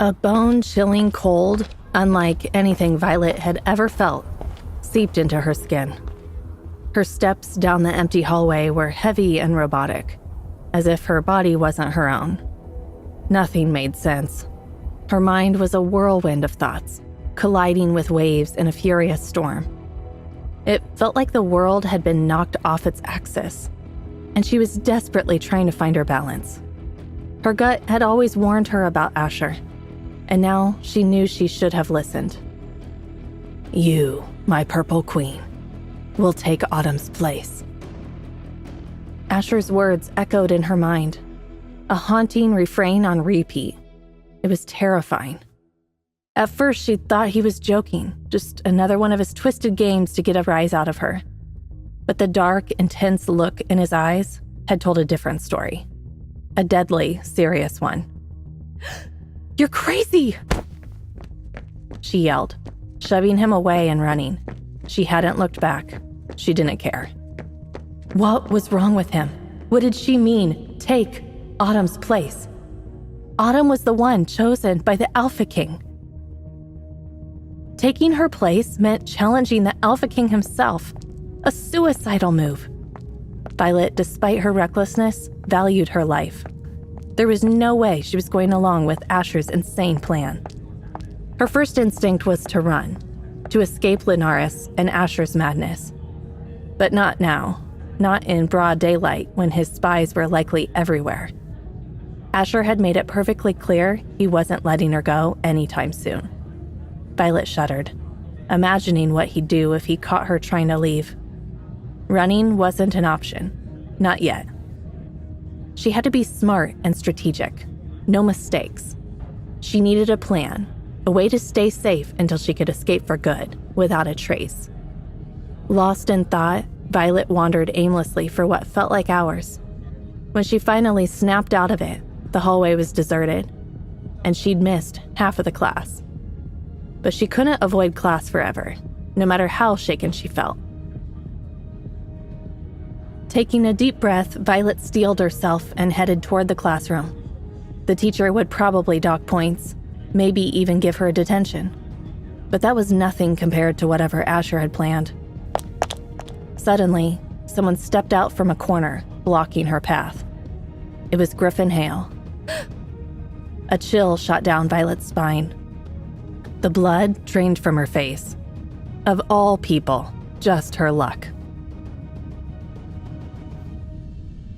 A bone-chilling cold, unlike anything Violet had ever felt, seeped into her skin. Her steps down the empty hallway were heavy and robotic, as if her body wasn't her own. Nothing made sense. Her mind was a whirlwind of thoughts, colliding with waves in a furious storm. It felt like the world had been knocked off its axis, and she was desperately trying to find her balance. Her gut had always warned her about Asher, and now she knew she should have listened. "You, my purple queen, will take Autumn's place." Asher's words echoed in her mind, a haunting refrain on repeat. It was terrifying. At first, she thought he was joking, just another one of his twisted games to get a rise out of her. But the dark, intense look in his eyes had told a different story. A deadly, serious one. "You're crazy!" she yelled, shoving him away and running. She hadn't looked back. She didn't care. What was wrong with him? What did she mean, take Autumn's place? Autumn was the one chosen by the Alpha King. Taking her place meant challenging the Alpha King himself, a suicidal move. Violet, despite her recklessness, valued her life. There was no way she was going along with Asher's insane plan. Her first instinct was to run, to escape Linares and Asher's madness. But not now, not in broad daylight when his spies were likely everywhere. Asher had made it perfectly clear he wasn't letting her go anytime soon. Violet shuddered, imagining what he'd do if he caught her trying to leave. Running wasn't an option, not yet. She had to be smart and strategic, no mistakes. She needed a plan, a way to stay safe until she could escape for good, without a trace. Lost in thought, Violet wandered aimlessly for what felt like hours. When she finally snapped out of it, the hallway was deserted, and she'd missed half of the class. But she couldn't avoid class forever, no matter how shaken she felt. Taking a deep breath, Violet steeled herself and headed toward the classroom. The teacher would probably dock points, maybe even give her a detention. But that was nothing compared to whatever Asher had planned. Suddenly, someone stepped out from a corner, blocking her path. It was Griffin Hale. A chill shot down Violet's spine. The blood drained from her face. Of all people, just her luck.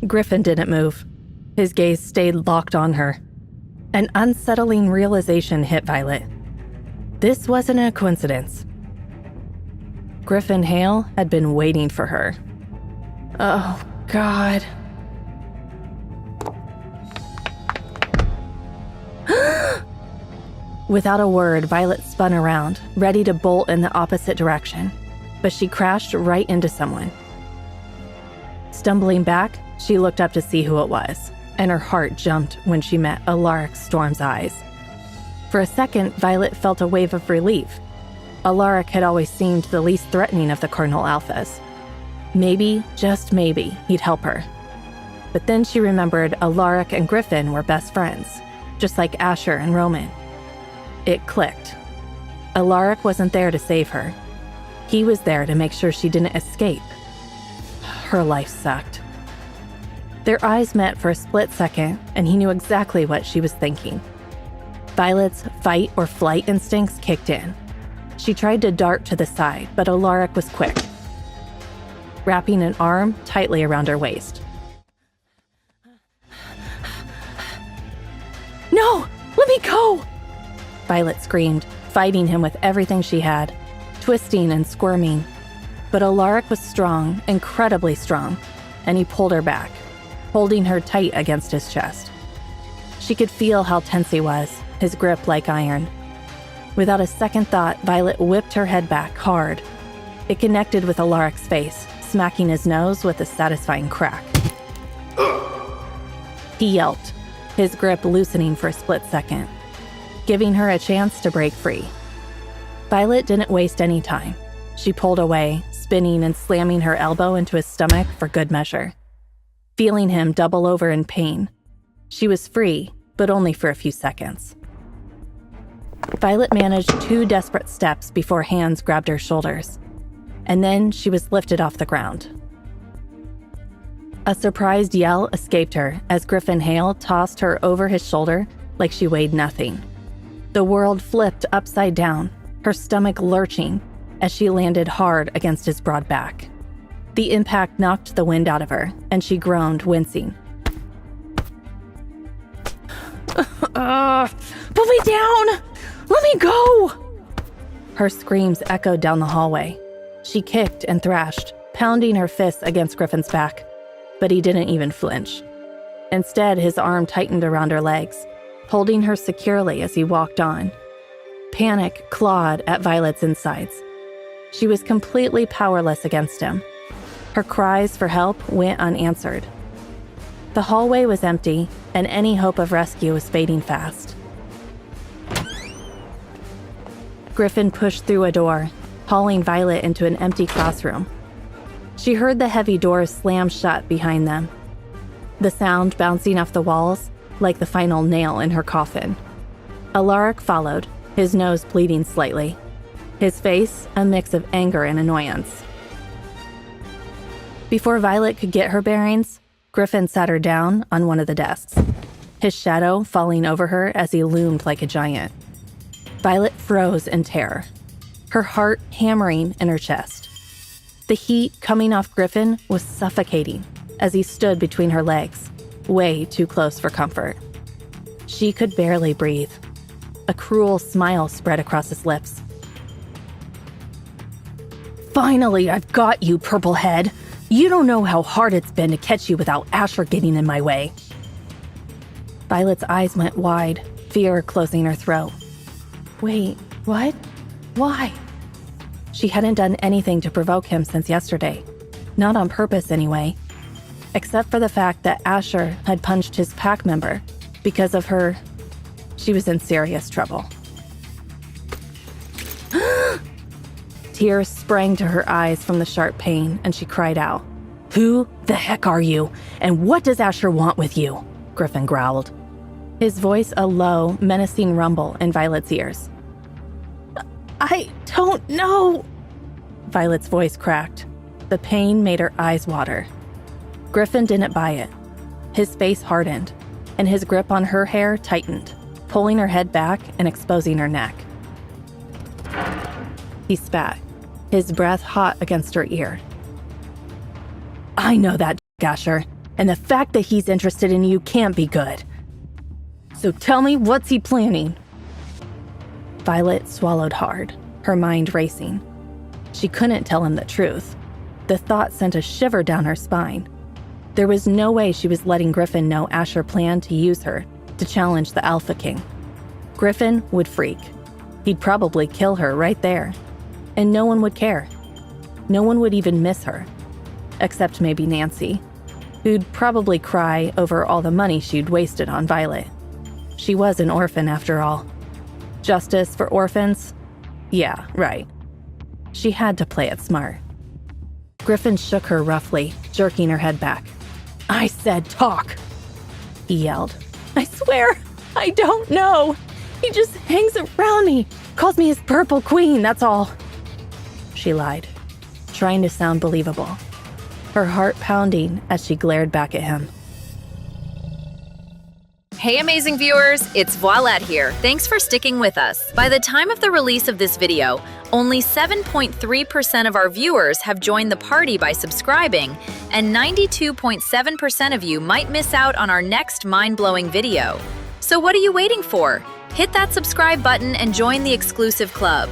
Griffin didn't move. His gaze stayed locked on her. An unsettling realization hit Violet. This wasn't a coincidence. Griffin Hale had been waiting for her. Oh, God. Without a word, Violet spun around, ready to bolt in the opposite direction, but she crashed right into someone. Stumbling back, she looked up to see who it was, and her heart jumped when she met Alaric Storm's eyes. For a second, Violet felt a wave of relief. Alaric had always seemed the least threatening of the Cardinal Alphas. Maybe, just maybe, he'd help her. But then she remembered Alaric and Griffin were best friends, just like Asher and Roman. It clicked. Alaric wasn't there to save her. He was there to make sure she didn't escape. Her life sucked. Their eyes met for a split second, and he knew exactly what she was thinking. Violet's fight or flight instincts kicked in. She tried to dart to the side, but Alaric was quick, wrapping an arm tightly around her waist. "No! Let me go!" Violet screamed, fighting him with everything she had, twisting and squirming. But Alaric was strong, incredibly strong, and he pulled her back, holding her tight against his chest. She could feel how tense he was, his grip like iron. Without a second thought, Violet whipped her head back hard. It connected with Alaric's face, smacking his nose with a satisfying crack. He yelped, his grip loosening for a split second, giving her a chance to break free. Violet didn't waste any time. She pulled away, spinning and slamming her elbow into his stomach for good measure. Feeling him double over in pain, she was free, but only for a few seconds. Violet managed 2 desperate steps before hands grabbed her shoulders, and then she was lifted off the ground. A surprised yell escaped her as Griffin Hale tossed her over his shoulder like she weighed nothing. The world flipped upside down, her stomach lurching as she landed hard against his broad back. The impact knocked the wind out of her, and she groaned, wincing. Put me down! Let me go! Her screams echoed down the hallway. She kicked and thrashed, pounding her fists against Griffin's back, but he didn't even flinch. Instead, his arm tightened around her legs, holding her securely as he walked on. Panic clawed at Violet's insides. She was completely powerless against him. Her cries for help went unanswered. The hallway was empty, and any hope of rescue was fading fast. Griffin pushed through a door, hauling Violet into an empty classroom. She heard the heavy doors slam shut behind them, the sound bouncing off the walls like the final nail in her coffin. Alaric followed, his nose bleeding slightly, his face a mix of anger and annoyance. Before Violet could get her bearings, Griffin sat her down on one of the desks, his shadow falling over her as he loomed like a giant. Violet froze in terror, her heart hammering in her chest. The heat coming off Griffin was suffocating as he stood between her legs, way too close for comfort. She could barely breathe. A cruel smile spread across his lips. "Finally, I've got you, Purplehead. You don't know how hard it's been to catch you without Asher getting in my way." Violet's eyes went wide, fear closing her throat. Wait, what? Why? She hadn't done anything to provoke him since yesterday. Not on purpose, anyway. Except for the fact that Asher had punched his pack member. Because of her, she was in serious trouble. Tears sprang to her eyes from the sharp pain, and she cried out. "Who the heck are you? And what does Asher want with you?" Griffin growled, his voice a low, menacing rumble in Violet's ears. "I don't know." Violet's voice cracked. The pain made her eyes water. Griffin didn't buy it. His face hardened, and his grip on her hair tightened, pulling her head back and exposing her neck. He spat, his breath hot against her ear. "I know that, Asher, and the fact that he's interested in you can't be good. So tell me, what's he planning?" Violet swallowed hard, her mind racing. She couldn't tell him the truth. The thought sent a shiver down her spine. There was no way she was letting Griffin know Asher planned to use her to challenge the Alpha King. Griffin would freak. He'd probably kill her right there. And no one would care. No one would even miss her. Except maybe Nancy, who'd probably cry over all the money she'd wasted on Violet. She was an orphan after all. Justice for orphans? Yeah, right. She had to play it smart. Griffin shook her roughly, jerking her head back. "I said talk!" he yelled. "I swear, I don't know. He just hangs around me, calls me his purple queen, that's all." She lied, trying to sound believable, her heart pounding as she glared back at him. Hey amazing viewers, it's Voilette here. Thanks for sticking with us. By the time of the release of this video, only 7.3% of our viewers have joined the party by subscribing, and 92.7% of you might miss out on our next mind-blowing video. So what are you waiting for? Hit that subscribe button and join the exclusive club.